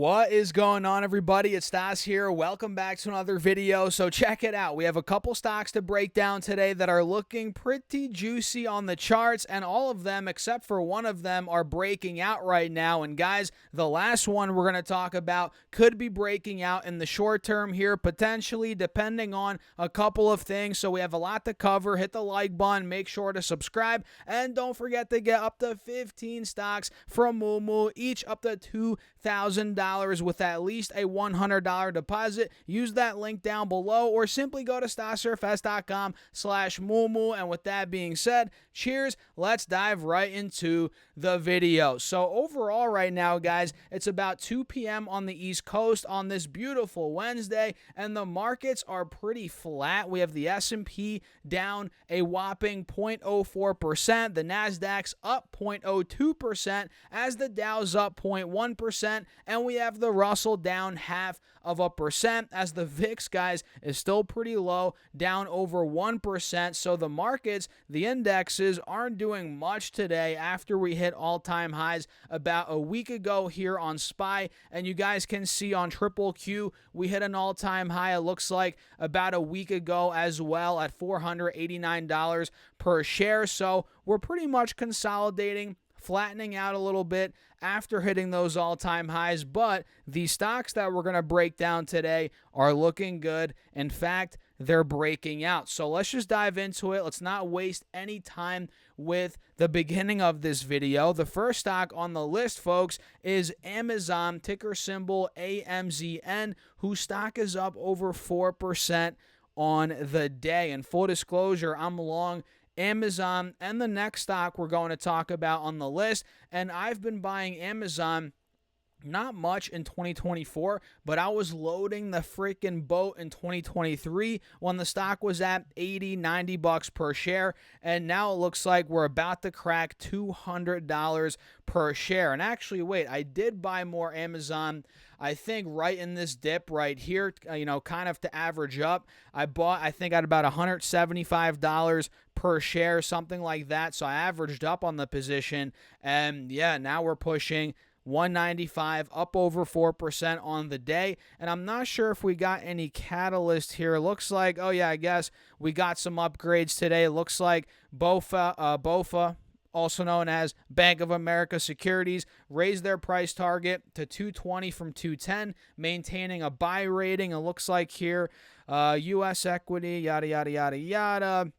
What is going on, everybody? It's Stas here. Welcome back to another video. So check it out. We have a couple stocks to break down today that are looking pretty juicy on the charts, and all of them, except for one of them, are breaking out right now. And guys, the last one we're going to talk about could be breaking out in the short term here, potentially, depending on a couple of things. So we have a lot to cover. Hit the like button, make sure to subscribe, and don't forget to get up to 15 stocks from Moomoo, each up to $2,000 with at least a $100 deposit. Use that link down below or simply go to StasSurFest.com/Moomoo. And with that being said, cheers. Let's dive right into the video. So overall right now, guys, it's about 2 p.m. on the East Coast on this beautiful Wednesday, and the markets are pretty flat. We have the S&P down a whopping 0.04%. The Nasdaq's up 0.02% as the Dow's up 0.1%, and we have the Russell down 0.5%, as the VIX, guys, is still pretty low, down over 1%. So the markets, the indexes, aren't doing much today after we hit all-time highs about a week ago here on SPY. And you guys can see on Triple Q, we hit an all-time high, it looks like, about a week ago as well at $489 per share. So we're pretty much consolidating, flattening out a little bit after hitting those all-time highs, but the stocks that we're going to break down today are looking good. In fact, they're breaking out. So let's just dive into it. Let's not waste any time with the beginning of this video. The first stock on the list, folks, is Amazon, ticker symbol AMZN, whose stock is up over 4% on the day. And full disclosure, I'm long Amazon and the next stock we're going to talk about on the list, and I've been buying Amazon not much in 2024, but I was loading the freaking boat in 2023 when the stock was at 80, 90 bucks per share, and now it looks like we're about to crack $200 per share. And actually, wait, I did buy more Amazon, I think, right in this dip right here, kind of to average up. I bought, I think, at about $175 per share, something like that. So I averaged up on the position, and yeah, now we're pushing 195, up over 4% on the day. And I'm not sure if we got any catalyst here. It looks like, oh yeah, I guess we got some upgrades today. It looks like BOFA, also known as Bank of America Securities, raised their price target to 220 from 210, maintaining a buy rating. It looks like here, U.S. equity, yada, yada, yada, yada.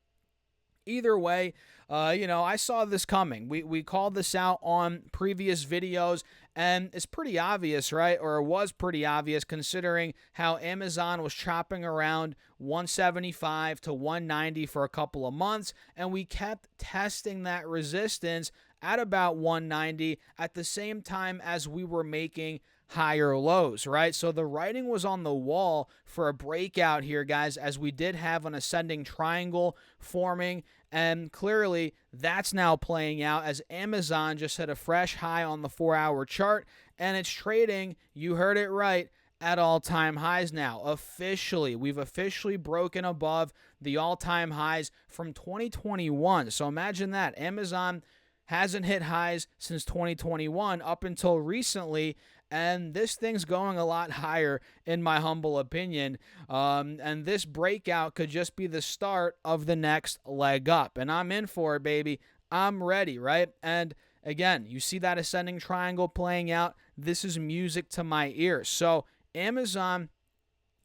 Either way, I saw this coming. We called this out on previous videos, and it's pretty obvious, right? Or it was pretty obvious considering how Amazon was chopping around 175 to 190 for a couple of months, and we kept testing that resistance at about 190 at the same time as we were making higher lows, right? So the writing was on the wall for a breakout here, guys, as we did have an ascending triangle forming, and clearly that's now playing out as Amazon just hit a fresh high on the 4-hour chart, and it's trading, you heard it right, at all-time highs now. We've officially broken above the all-time highs from 2021. So imagine that. Amazon hasn't hit highs since 2021 up until recently, and this thing's going a lot higher in my humble opinion, and this breakout could just be the start of the next leg up, and I'm in for it, baby. I'm ready, right? And again, you see that ascending triangle playing out. This is music to my ears. So Amazon,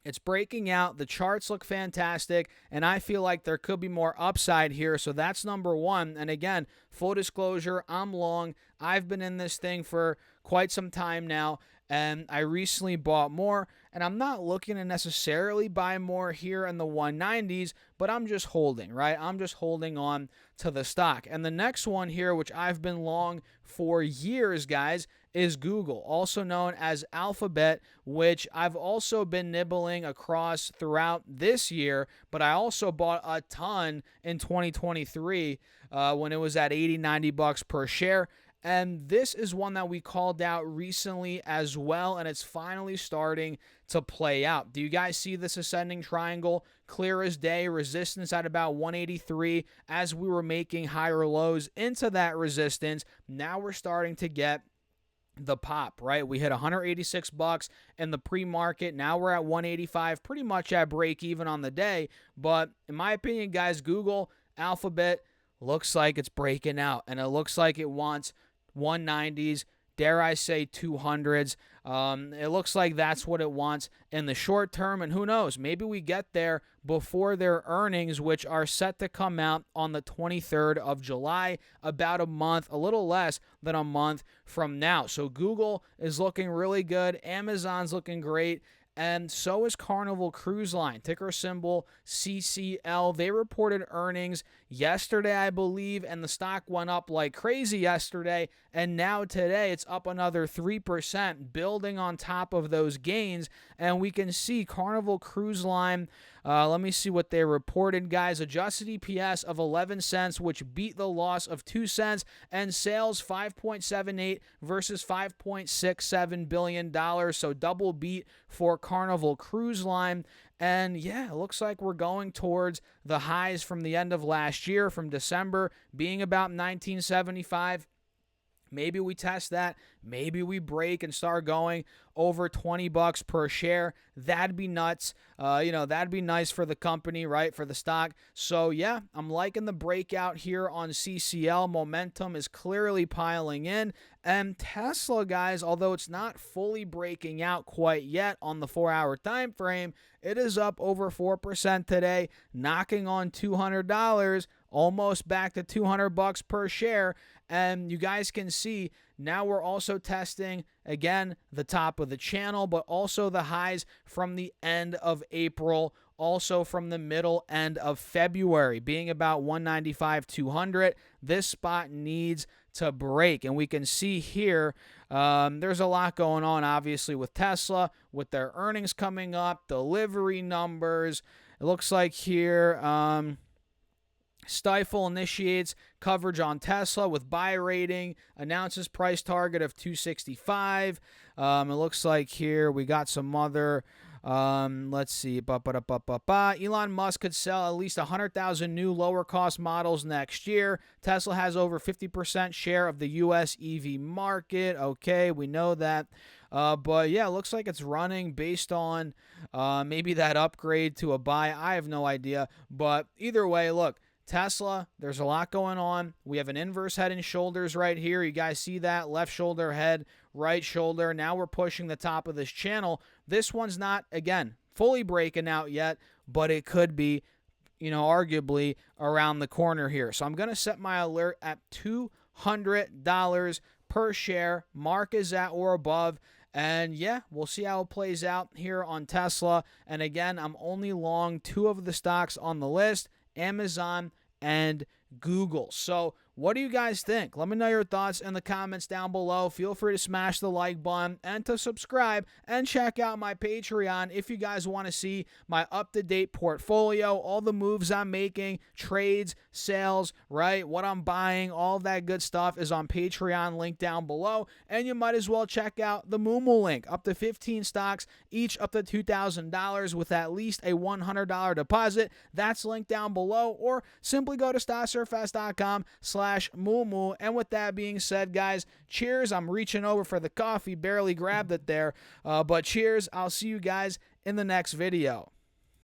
it's breaking out. The charts look fantastic, and I feel like there could be more upside here. So that's number one. And again, full disclosure, I'm long. I've been in this thing for quite some time now, and I recently bought more, and I'm not looking to necessarily buy more here in the 190s, but I'm just holding, right? I'm just holding on to the stock. And the next one here, which I've been long for years, guys, is Google, also known as Alphabet, which I've also been nibbling across throughout this year, but I also bought a ton in 2023 when it was at 80, 90 bucks per share. And this is one that we called out recently as well, and it's finally starting to play out. Do you guys see this ascending triangle? Clear as day, resistance at about 183 as we were making higher lows into that resistance. Now we're starting to get the pop, right? We hit 186 bucks in the pre-market. Now we're at 185, pretty much at break even on the day. But in my opinion, guys, Google, Alphabet looks like it's breaking out, and it looks like it wants 190s, dare I say 200s. It looks like that's what it wants in the short term, and who knows, maybe we get there before their earnings, which are set to come out on the 23rd of July, about a month, a little less than a month from now. So Google is looking really good, Amazon's looking great, and so is Carnival Cruise Line, ticker symbol CCL. They reported earnings yesterday, I believe, and the stock went up like crazy yesterday, and now today it's up another 3%, building on top of those gains, and we can see Carnival Cruise Line, let me see what they reported, guys. Adjusted EPS of 11 cents, which beat the loss of 2 cents, and sales 5.78 versus $5.67 billion, so double beat for Carnival Cruise Line. And yeah, it looks like we're going towards the highs from the end of last year, from December, being about 1975. Maybe we test that. Maybe we break and start going over 20 bucks per share. That'd be nuts. That'd be nice for the company, right? For the stock. So yeah, I'm liking the breakout here on CCL. Momentum is clearly piling in. And Tesla, guys, although it's not fully breaking out quite yet on the 4-hour time frame, it is up over 4% today, knocking on $200, almost back to 200 bucks per share. And you guys can see now we're also testing, again, the top of the channel, but also the highs from the end of April, also from the middle end of February, being about 195, 200. This spot needs to break. And we can see here there's a lot going on, obviously, with Tesla, with their earnings coming up, delivery numbers. It looks like here Stifel initiates coverage on Tesla with buy rating, announces price target of 265. It looks like here we got some other, let's see, Elon Musk could sell at least 100,000 new lower cost models next year. Tesla has over 50% share of the U.S. EV market. Okay, we know that. But yeah, it looks like it's running based on maybe that upgrade to a buy. I have no idea. But either way, look, Tesla, there's a lot going on. We have an inverse head and shoulders right here. You guys see that? Left shoulder, head, right shoulder. Now we're pushing the top of this channel. This one's not, again, fully breaking out yet, but it could be, arguably around the corner here. So I'm going to set my alert at $200 per share. Mark is at or above. And yeah, we'll see how it plays out here on Tesla. And again, I'm only long 2 of the stocks on the list, Amazon and Google. So what do you guys think? Let me know your thoughts in the comments down below. Feel free to smash the like button and to subscribe and check out my Patreon if you guys want to see my up-to-date portfolio, all the moves I'm making, trades, sales, right? What I'm buying, all of that good stuff is on Patreon, link down below. And you might as well check out the Moomoo link, up to 15 stocks, each up to $2,000 with at least a $100 deposit. That's linked down below, or simply go to StockSurfAce.com/Moomoo. And with that being said, guys, cheers. I'm reaching over for the coffee, barely grabbed it there, but cheers. I'll see you guys in the next video.